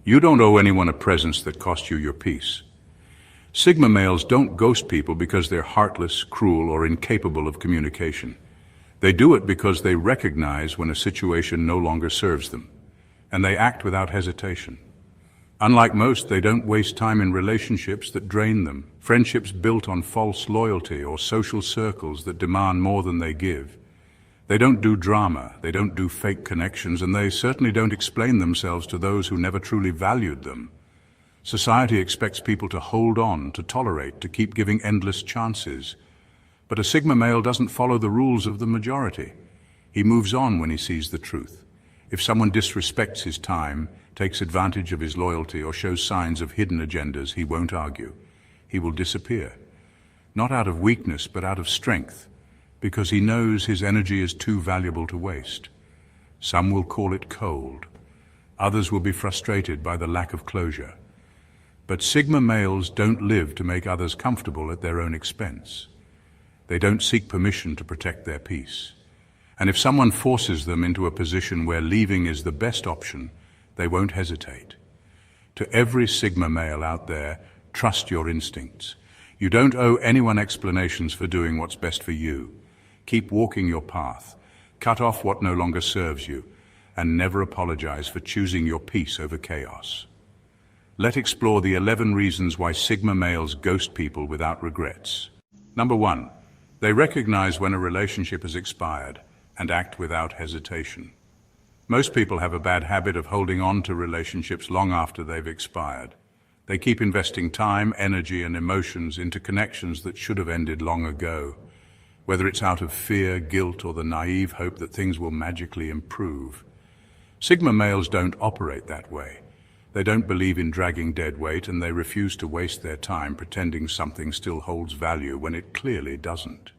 You don't owe anyone a presence that cost you your peace. Sigma males don't ghost people because they're heartless, cruel, or incapable of communication. They do it because they recognize when a situation no longer serves them, and they act without hesitation. Unlike most, they don't waste time in relationships that drain them, friendships built on false loyalty, or social circles that demand more than they give. They don't do drama, they don't do fake connections, and they certainly don't explain themselves to those who never truly valued them. Society expects people to hold on, to tolerate, to keep giving endless chances. But a Sigma male doesn't follow the rules of the majority. He moves on when he sees the truth. If someone disrespects his time, takes advantage of his loyalty, or shows signs of hidden agendas, he won't argue. He will disappear. Not out of weakness, but out of strength, because he knows his energy is too valuable to waste. Some will call it cold. Others will be frustrated by the lack of closure. But Sigma males don't live to make others comfortable at their own expense. They don't seek permission to protect their peace. And if someone forces them into a position where leaving is the best option, they won't hesitate. To every Sigma male out there, trust your instincts. You don't owe anyone explanations for doing what's best for you. Keep walking your path. Cut off what no longer serves you, and never apologize for choosing your peace over chaos. Let's explore the 11 reasons why Sigma males ghost people without regrets. Number 1, they recognize when a relationship has expired and act without hesitation. Most people have a bad habit of holding on to relationships long after they've expired. They keep investing time, energy, and emotions into connections that should have ended long ago, whether it's out of fear, guilt, or the naive hope that things will magically improve. Sigma males don't operate that way. They don't believe in dragging dead weight, and they refuse to waste their time pretending something still holds value when it clearly doesn't.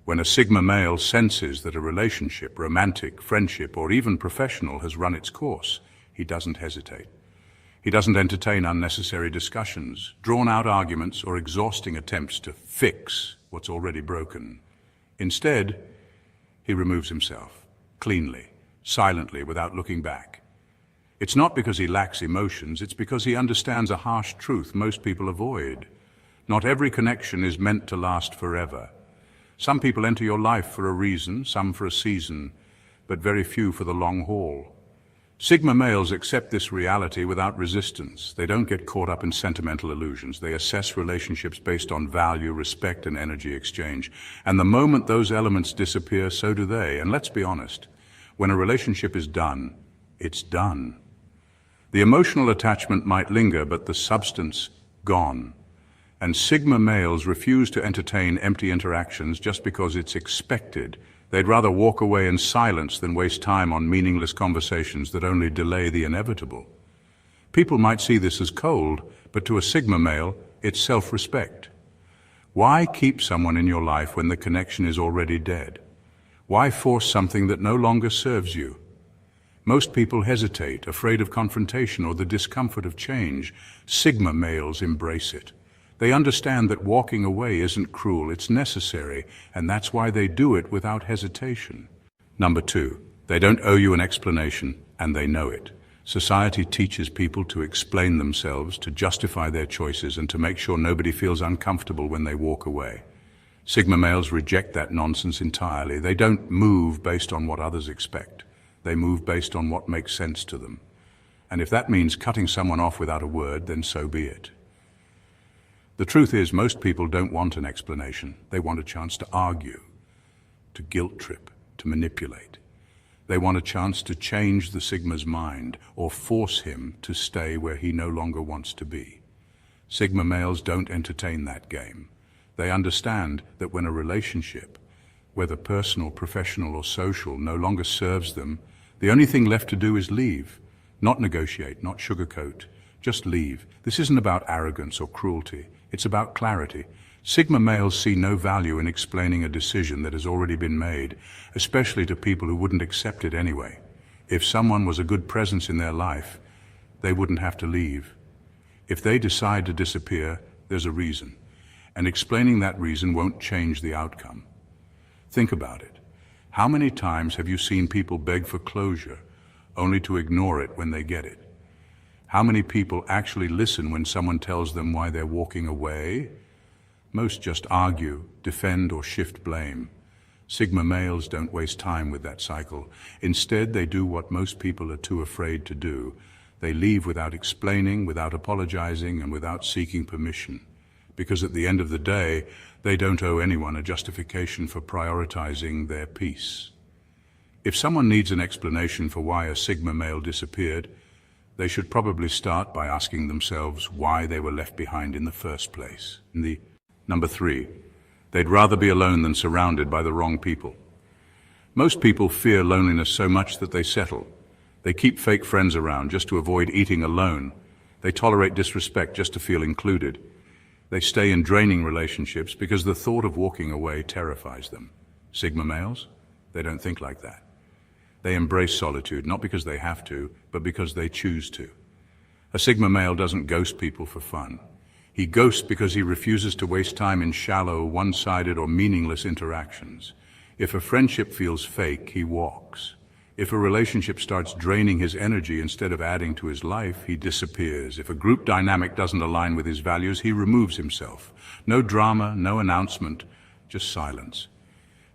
When a Sigma male senses that a relationship, romantic, friendship, or even professional has run its course, he doesn't hesitate. He doesn't entertain unnecessary discussions, drawn-out arguments, or exhausting attempts to fix what's already broken. Instead, he removes himself, cleanly, silently, without looking back. It's not because he lacks emotions, it's because he understands a harsh truth most people avoid. Not every connection is meant to last forever. Some people enter your life for a reason, some for a season, but very few for the long haul. Sigma males accept this reality without resistance. They don't get caught up in sentimental illusions. They assess relationships based on value, respect, and energy exchange. And the moment those elements disappear, so do they. And let's be honest, when a relationship is done, it's done. The emotional attachment might linger, but the substance, gone. And Sigma males refuse to entertain empty interactions just because it's expected. They'd rather walk away in silence than waste time on meaningless conversations that only delay the inevitable. People might see this as cold, but to a Sigma male, it's self-respect. Why keep someone in your life when the connection is already dead? Why force something that no longer serves you? Most people hesitate, afraid of confrontation or the discomfort of change. Sigma males embrace it. They understand that walking away isn't cruel, it's necessary, and that's why they do it without hesitation. Number 2, they don't owe you an explanation, and they know it. Society teaches people to explain themselves, to justify their choices, and to make sure nobody feels uncomfortable when they walk away. Sigma males reject that nonsense entirely. They don't move based on what others expect. They move based on what makes sense to them. And if that means cutting someone off without a word, then so be it. The truth is, most people don't want an explanation. They want a chance to argue, to guilt trip, to manipulate. They want a chance to change the Sigma's mind or force him to stay where he no longer wants to be. Sigma males don't entertain that game. They understand that when a relationship, whether personal, professional, or social, no longer serves them, the only thing left to do is leave. Not negotiate, not sugarcoat, just leave. This isn't about arrogance or cruelty. It's about clarity. Sigma males see no value in explaining a decision that has already been made, especially to people who wouldn't accept it anyway. If someone was a good presence in their life, they wouldn't have to leave. If they decide to disappear, there's a reason, and explaining that reason won't change the outcome. Think about it. How many times have you seen people beg for closure, only to ignore it when they get it? How many people actually listen when someone tells them why they're walking away? Most just argue, defend, or shift blame. Sigma males don't waste time with that cycle. Instead, they do what most people are too afraid to do. They leave without explaining, without apologizing, and without seeking permission. Because at the end of the day, they don't owe anyone a justification for prioritizing their peace. If someone needs an explanation for why a Sigma male disappeared, they should probably start by asking themselves why they were left behind in the first place. Number 3, they'd rather be alone than surrounded by the wrong people. Most people fear loneliness so much that they settle. They keep fake friends around just to avoid eating alone. They tolerate disrespect just to feel included. They stay in draining relationships because the thought of walking away terrifies them. Sigma males, they don't think like that. They embrace solitude, not because they have to, but because they choose to. A Sigma male doesn't ghost people for fun. He ghosts because he refuses to waste time in shallow, one-sided, or meaningless interactions. If a friendship feels fake, he walks. If a relationship starts draining his energy instead of adding to his life, he disappears. If a group dynamic doesn't align with his values, he removes himself. No drama, no announcement, just silence.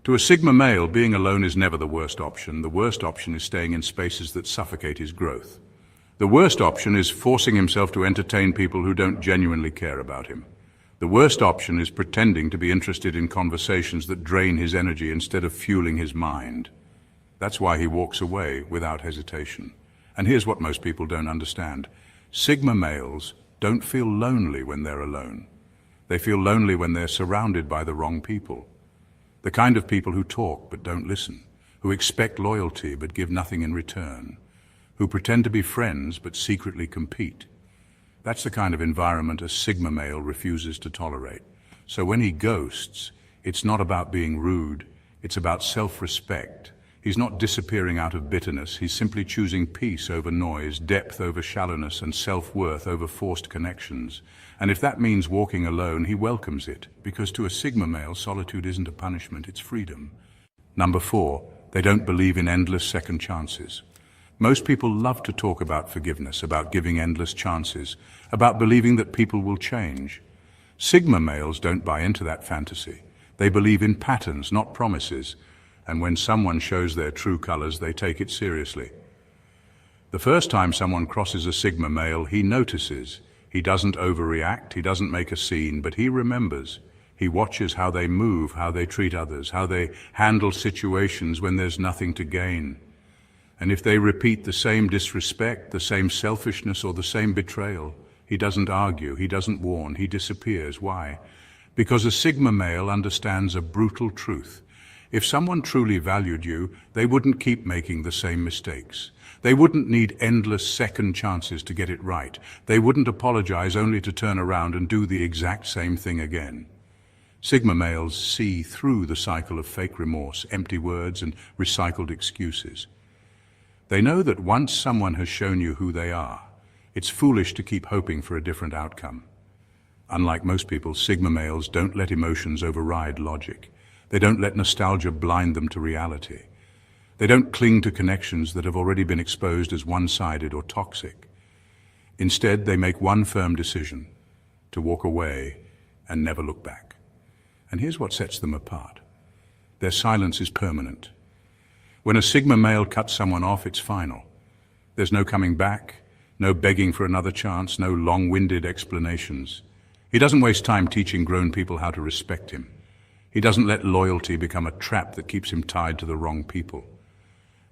To a Sigma male, being alone is never the worst option. The worst option is staying in spaces that suffocate his growth. The worst option is forcing himself to entertain people who don't genuinely care about him. The worst option is pretending to be interested in conversations that drain his energy instead of fueling his mind. That's why he walks away without hesitation. And here's what most people don't understand. Sigma males don't feel lonely when they're alone. They feel lonely when they're surrounded by the wrong people. The kind of people who talk but don't listen, who expect loyalty but give nothing in return, who pretend to be friends but secretly compete. That's the kind of environment a Sigma male refuses to tolerate. So when he ghosts, it's not about being rude, it's about self-respect. He's not disappearing out of bitterness, he's simply choosing peace over noise, depth over shallowness, and self-worth over forced connections. And if that means walking alone, he welcomes it, because to a Sigma male, solitude isn't a punishment, it's freedom. Number 4, they don't believe in endless second chances. Most people love to talk about forgiveness, about giving endless chances, about believing that people will change. Sigma males don't buy into that fantasy. They believe in patterns, not promises. And when someone shows their true colors, they take it seriously. The first time someone crosses a Sigma male, he notices. He doesn't overreact, he doesn't make a scene, but he remembers. He watches how they move, how they treat others, how they handle situations when there's nothing to gain. And if they repeat the same disrespect, the same selfishness, or the same betrayal, he doesn't argue, he doesn't warn, he disappears. Why? Because a Sigma male understands a brutal truth. If someone truly valued you, they wouldn't keep making the same mistakes. They wouldn't need endless second chances to get it right. They wouldn't apologize only to turn around and do the exact same thing again. Sigma males see through the cycle of fake remorse, empty words, and recycled excuses. They know that once someone has shown you who they are, it's foolish to keep hoping for a different outcome. Unlike most people, Sigma males don't let emotions override logic. They don't let nostalgia blind them to reality. They don't cling to connections that have already been exposed as one-sided or toxic. Instead, they make one firm decision: to walk away and never look back. And here's what sets them apart. Their silence is permanent. When a Sigma male cuts someone off, it's final. There's no coming back, no begging for another chance, no long-winded explanations. He doesn't waste time teaching grown people how to respect him. He doesn't let loyalty become a trap that keeps him tied to the wrong people.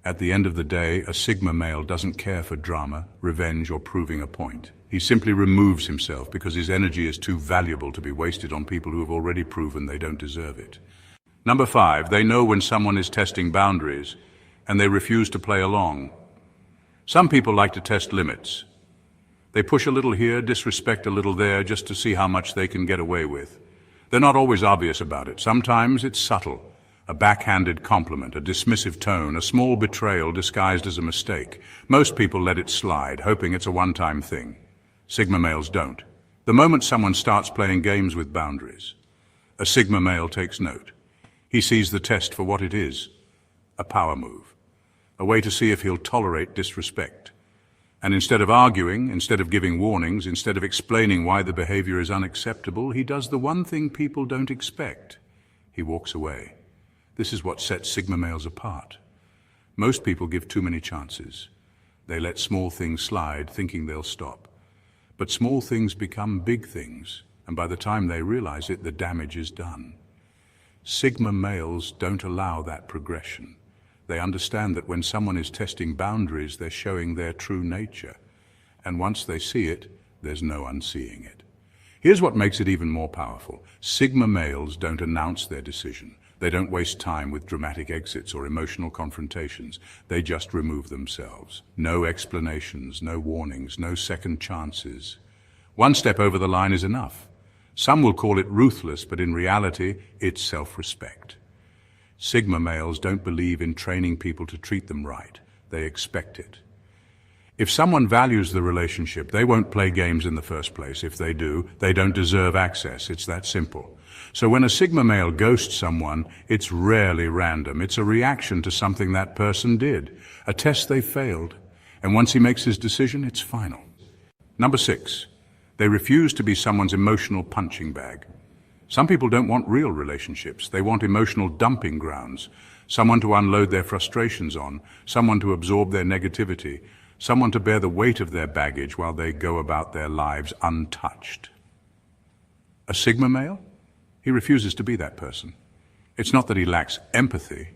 At the end of the day, a Sigma male doesn't care for drama, revenge, or proving a point. He simply removes himself because his energy is too valuable to be wasted on people who have already proven they don't deserve it. Number 5, they know when someone is testing boundaries, and they refuse to play along. Some people like to test limits. They push a little here, disrespect a little there, just to see how much they can get away with. They're not always obvious about it. Sometimes it's subtle. A backhanded compliment, a dismissive tone, a small betrayal disguised as a mistake. Most people let it slide, hoping it's a one-time thing. Sigma males don't. The moment someone starts playing games with boundaries, a Sigma male takes note. He sees the test for what it is: a power move, a way to see if he'll tolerate disrespect. And instead of arguing, instead of giving warnings, instead of explaining why the behavior is unacceptable, he does the one thing people don't expect. He walks away. This is what sets Sigma males apart. Most people give too many chances. They let small things slide, thinking they'll stop. But small things become big things, and by the time they realize it, the damage is done. Sigma males don't allow that progression. They understand that when someone is testing boundaries, they're showing their true nature. And once they see it, there's no unseeing it. Here's what makes it even more powerful. Sigma males don't announce their decision. They don't waste time with dramatic exits or emotional confrontations. They just remove themselves. No explanations, no warnings, no second chances. One step over the line is enough. Some will call it ruthless, but in reality, it's self-respect. Sigma males don't believe in training people to treat them right. They expect it. If someone values the relationship, they won't play games in the first place. If they do, they don't deserve access. It's that simple. So when a Sigma male ghosts someone, it's rarely random. It's a reaction to something that person did, a test they failed. And once he makes his decision, it's final. Number 6, they refuse to be someone's emotional punching bag. Some people don't want real relationships. They want emotional dumping grounds, someone to unload their frustrations on, someone to absorb their negativity, someone to bear the weight of their baggage while they go about their lives untouched. A Sigma male? He refuses to be that person. It's not that he lacks empathy.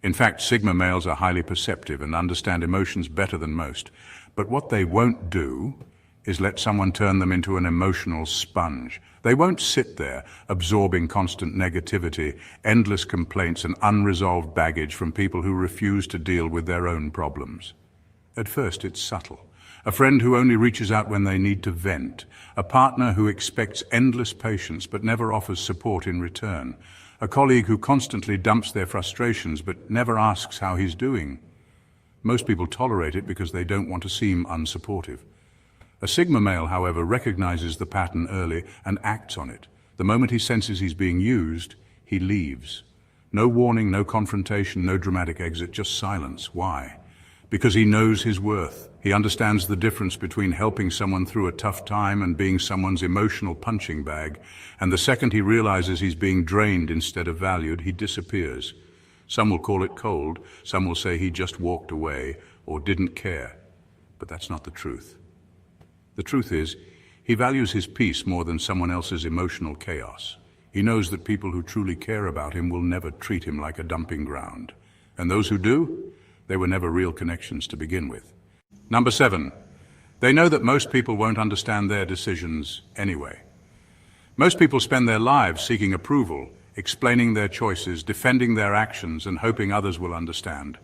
In fact, Sigma males are highly perceptive and understand emotions better than most. But what they won't do is let someone turn them into an emotional sponge. They won't sit there absorbing constant negativity, endless complaints, and unresolved baggage from people who refuse to deal with their own problems. At first, it's subtle. A friend who only reaches out when they need to vent. A partner who expects endless patience but never offers support in return. A colleague who constantly dumps their frustrations but never asks how he's doing. Most people tolerate it because they don't want to seem unsupportive. A Sigma male, however, recognizes the pattern early and acts on it. The moment he senses he's being used, he leaves. No warning, no confrontation, no dramatic exit, just silence. Why? Because he knows his worth. He understands the difference between helping someone through a tough time and being someone's emotional punching bag. And the second he realizes he's being drained instead of valued, he disappears. Some will call it cold. Some will say he just walked away or didn't care. But that's not the truth. The truth is, he values his peace more than someone else's emotional chaos. He knows that people who truly care about him will never treat him like a dumping ground. And those who do, they were never real connections to begin with. Number 7, they know that most people won't understand their decisions anyway. Most people spend their lives seeking approval, explaining their choices, defending their actions, and hoping others will understand.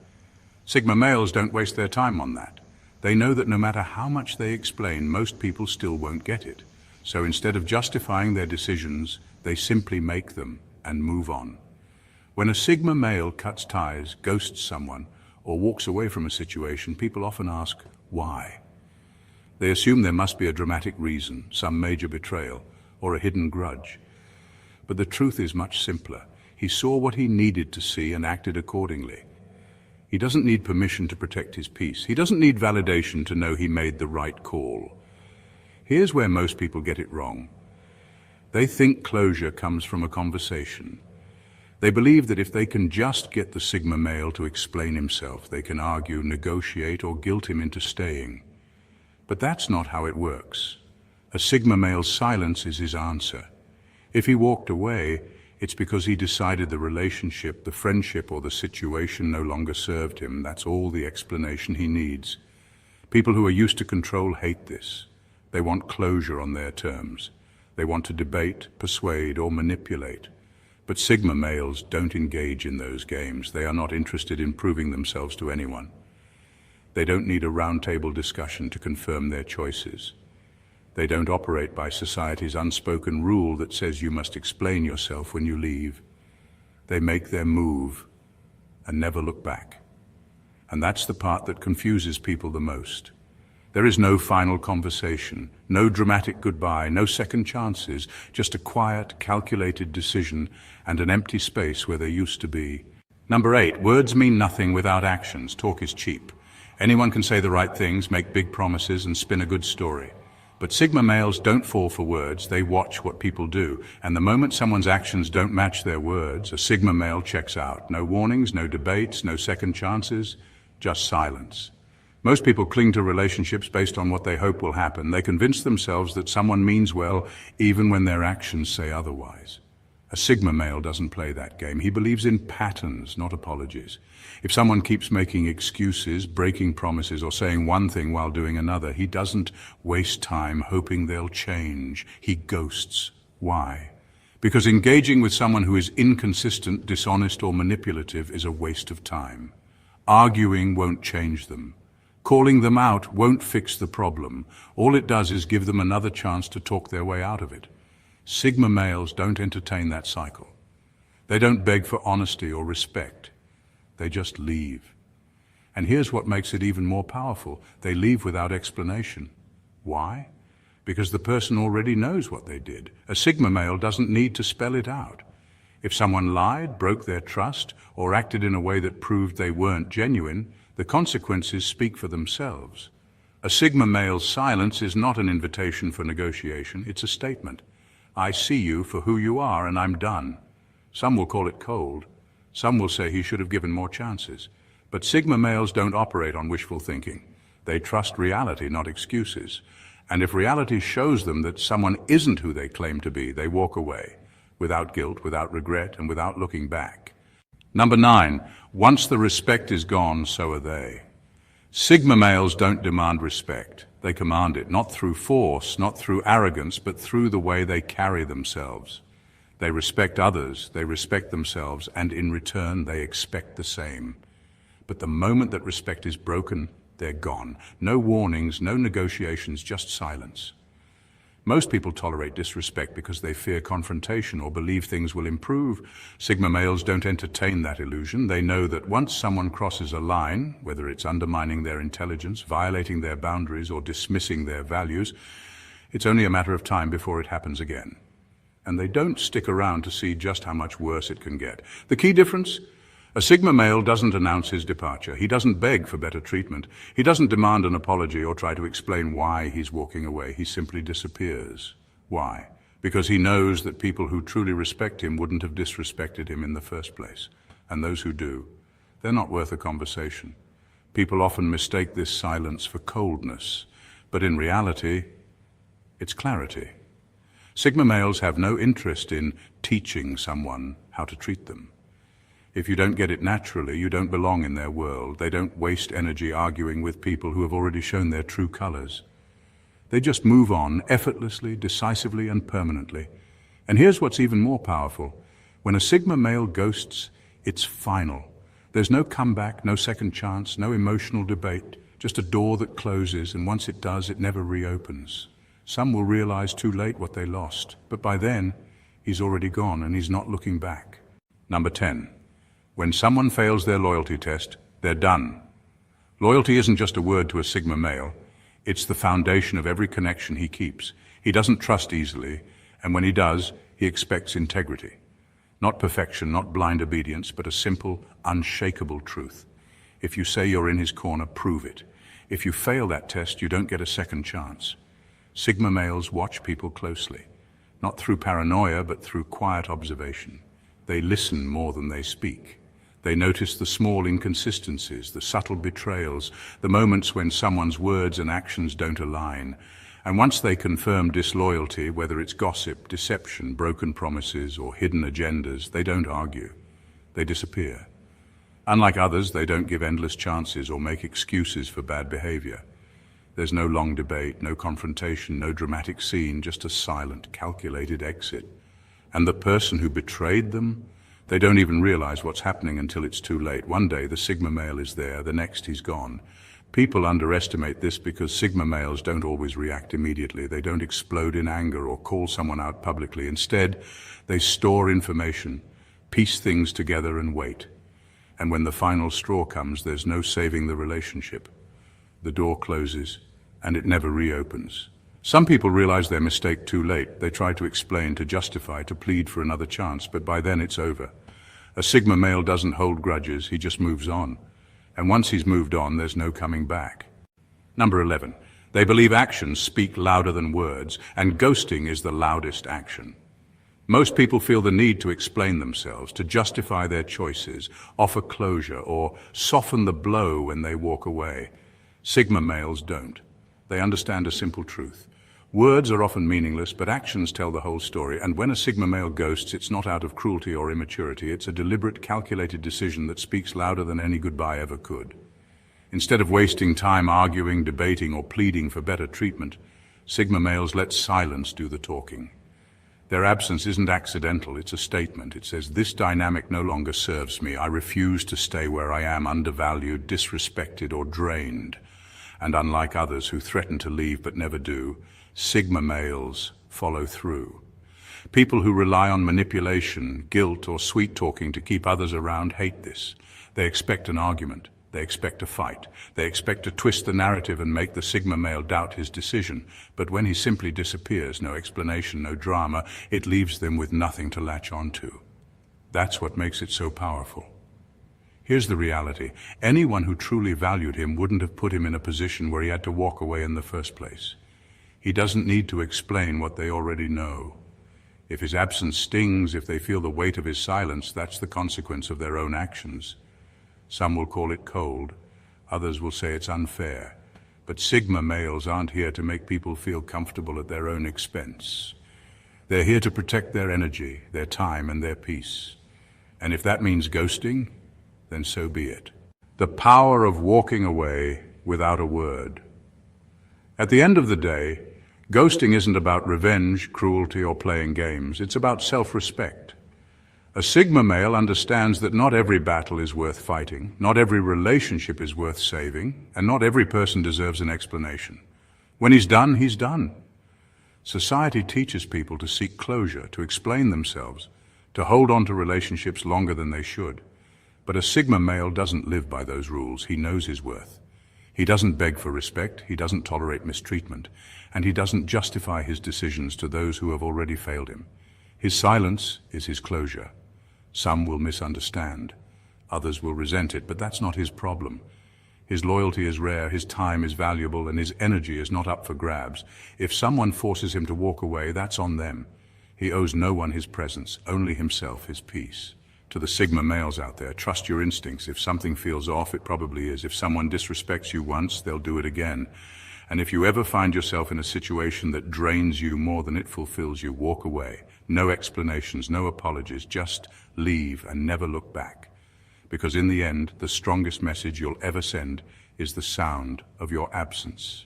Sigma males don't waste their time on that. They know that no matter how much they explain, most people still won't get it. So instead of justifying their decisions, they simply make them and move on. When a Sigma male cuts ties, ghosts someone, or walks away from a situation, people often ask, why? They assume there must be a dramatic reason, some major betrayal, or a hidden grudge. But the truth is much simpler. He saw what he needed to see and acted accordingly. He doesn't need permission to protect his peace. He doesn't need validation to know he made the right call. Here's where most people get it wrong. They think closure comes from a conversation. They believe that if they can just get the Sigma male to explain himself, they can argue, negotiate, or guilt him into staying. But that's not how it works. A Sigma male's silence is his answer. If he walked away, it's because he decided the relationship, the friendship, or the situation no longer served him. That's all the explanation he needs. People who are used to control hate this. They want closure on their terms. They want to debate, persuade, or manipulate. But Sigma males don't engage in those games. They are not interested in proving themselves to anyone. They don't need a roundtable discussion to confirm their choices. They don't operate by society's unspoken rule that says you must explain yourself when you leave. They make their move and never look back. And that's the part that confuses people the most. There is no final conversation, no dramatic goodbye, no second chances, just a quiet, calculated decision and an empty space where there used to be. Number 8, words mean nothing without actions. Talk is cheap. Anyone can say the right things, make big promises, and spin a good story. But Sigma males don't fall for words, they watch what people do. And the moment someone's actions don't match their words, a Sigma male checks out. No warnings, no debates, no second chances, just silence. Most people cling to relationships based on what they hope will happen. They convince themselves that someone means well, even when their actions say otherwise. A Sigma male doesn't play that game. He believes in patterns, not apologies. If someone keeps making excuses, breaking promises, or saying one thing while doing another, he doesn't waste time hoping they'll change. He ghosts. Why? Because engaging with someone who is inconsistent, dishonest, or manipulative is a waste of time. Arguing won't change them. Calling them out won't fix the problem. All it does is give them another chance to talk their way out of it. Sigma males don't entertain that cycle. They don't beg for honesty or respect. They just leave. And here's what makes it even more powerful. They leave without explanation. Why? Because the person already knows what they did. A Sigma male doesn't need to spell it out. If someone lied, broke their trust, or acted in a way that proved they weren't genuine, the consequences speak for themselves. A Sigma male's silence is not an invitation for negotiation, it's a statement. I see you for who you are and I'm done. Some will call it cold. Some will say he should have given more chances. But Sigma males don't operate on wishful thinking. They trust reality, not excuses. And if reality shows them that someone isn't who they claim to be, they walk away, without guilt, without regret, and without looking back. Number 9, once the respect is gone, so are they. Sigma males don't demand respect. They command it, not through force, not through arrogance, but through the way they carry themselves. They respect others, they respect themselves, and in return they expect the same. But the moment that respect is broken, they're gone. No warnings, no negotiations, just silence. Most people tolerate disrespect because they fear confrontation or believe things will improve. Sigma males don't entertain that illusion. They know that once someone crosses a line, whether it's undermining their intelligence, violating their boundaries, or dismissing their values, it's only a matter of time before it happens again. And they don't stick around to see just how much worse it can get. The key difference? A Sigma male doesn't announce his departure. He doesn't beg for better treatment. He doesn't demand an apology or try to explain why he's walking away. He simply disappears. Why? Because he knows that people who truly respect him wouldn't have disrespected him in the first place. And those who do, they're not worth a conversation. People often mistake this silence for coldness, but in reality, it's clarity. Sigma males have no interest in teaching someone how to treat them. If you don't get it naturally, you don't belong in their world. They don't waste energy arguing with people who have already shown their true colors. They just move on effortlessly, decisively, and permanently. And here's what's even more powerful. When a Sigma male ghosts, it's final. There's no comeback, no second chance, no emotional debate, just a door that closes, and once it does, it never reopens. Some will realize too late what they lost, but by then, he's already gone and he's not looking back. Number 10. When someone fails their loyalty test, they're done. Loyalty isn't just a word to a Sigma male. It's the foundation of every connection he keeps. He doesn't trust easily, and when he does, he expects integrity. Not perfection, not blind obedience, but a simple, unshakable truth. If you say you're in his corner, prove it. If you fail that test, you don't get a second chance. Sigma males watch people closely, not through paranoia, but through quiet observation. They listen more than they speak. They notice the small inconsistencies, the subtle betrayals, the moments when someone's words and actions don't align. And once they confirm disloyalty, whether it's gossip, deception, broken promises, or hidden agendas, they don't argue. They disappear. Unlike others, they don't give endless chances or make excuses for bad behavior. There's no long debate, no confrontation, no dramatic scene, just a silent, calculated exit. And the person who betrayed them, they don't even realize what's happening until it's too late. One day the Sigma male is there, the next he's gone. People underestimate this because Sigma males don't always react immediately. They don't explode in anger or call someone out publicly. Instead, they store information, piece things together and wait. And when the final straw comes, there's no saving the relationship. The door closes and it never reopens. Some people realize their mistake too late. They try to explain, to justify, to plead for another chance, but by then it's over. A Sigma male doesn't hold grudges, he just moves on. And once he's moved on, there's no coming back. Number 11. They believe actions speak louder than words, and ghosting is the loudest action. Most people feel the need to explain themselves, to justify their choices, offer closure, or soften the blow when they walk away. Sigma males don't. They understand a simple truth. Words are often meaningless, but actions tell the whole story, and when a Sigma male ghosts, it's not out of cruelty or immaturity, it's a deliberate, calculated decision that speaks louder than any goodbye ever could. Instead of wasting time arguing, debating, or pleading for better treatment, Sigma males let silence do the talking. Their absence isn't accidental, it's a statement. It says, this dynamic no longer serves me. I refuse to stay where I am, undervalued, disrespected, or drained. And unlike others who threaten to leave but never do, Sigma males follow through. People who rely on manipulation, guilt, or sweet-talking to keep others around hate this. They expect an argument. They expect a fight. They expect to twist the narrative and make the Sigma male doubt his decision. But when he simply disappears, no explanation, no drama, it leaves them with nothing to latch onto. That's what makes it so powerful. Here's the reality. Anyone who truly valued him wouldn't have put him in a position where he had to walk away in the first place. He doesn't need to explain what they already know. If his absence stings, if they feel the weight of his silence, that's the consequence of their own actions. Some will call it cold, others will say it's unfair. But Sigma males aren't here to make people feel comfortable at their own expense. They're here to protect their energy, their time, and their peace. And if that means ghosting, then so be it. The power of walking away without a word. At the end of the day, ghosting isn't about revenge, cruelty, or playing games. It's about self-respect. A Sigma male understands that not every battle is worth fighting, not every relationship is worth saving, and not every person deserves an explanation. When he's done, he's done. Society teaches people to seek closure, to explain themselves, to hold on to relationships longer than they should. But a Sigma male doesn't live by those rules. He knows his worth. He doesn't beg for respect, he doesn't tolerate mistreatment, and he doesn't justify his decisions to those who have already failed him. His silence is his closure. Some will misunderstand, others will resent it, but that's not his problem. His loyalty is rare, his time is valuable, and his energy is not up for grabs. If someone forces him to walk away, that's on them. He owes no one his presence, only himself his peace. To the Sigma males out there, trust your instincts. If something feels off, it probably is. If someone disrespects you once, they'll do it again. And if you ever find yourself in a situation that drains you more than it fulfills you, walk away. No explanations, no apologies, just leave and never look back. Because in the end, the strongest message you'll ever send is the sound of your absence.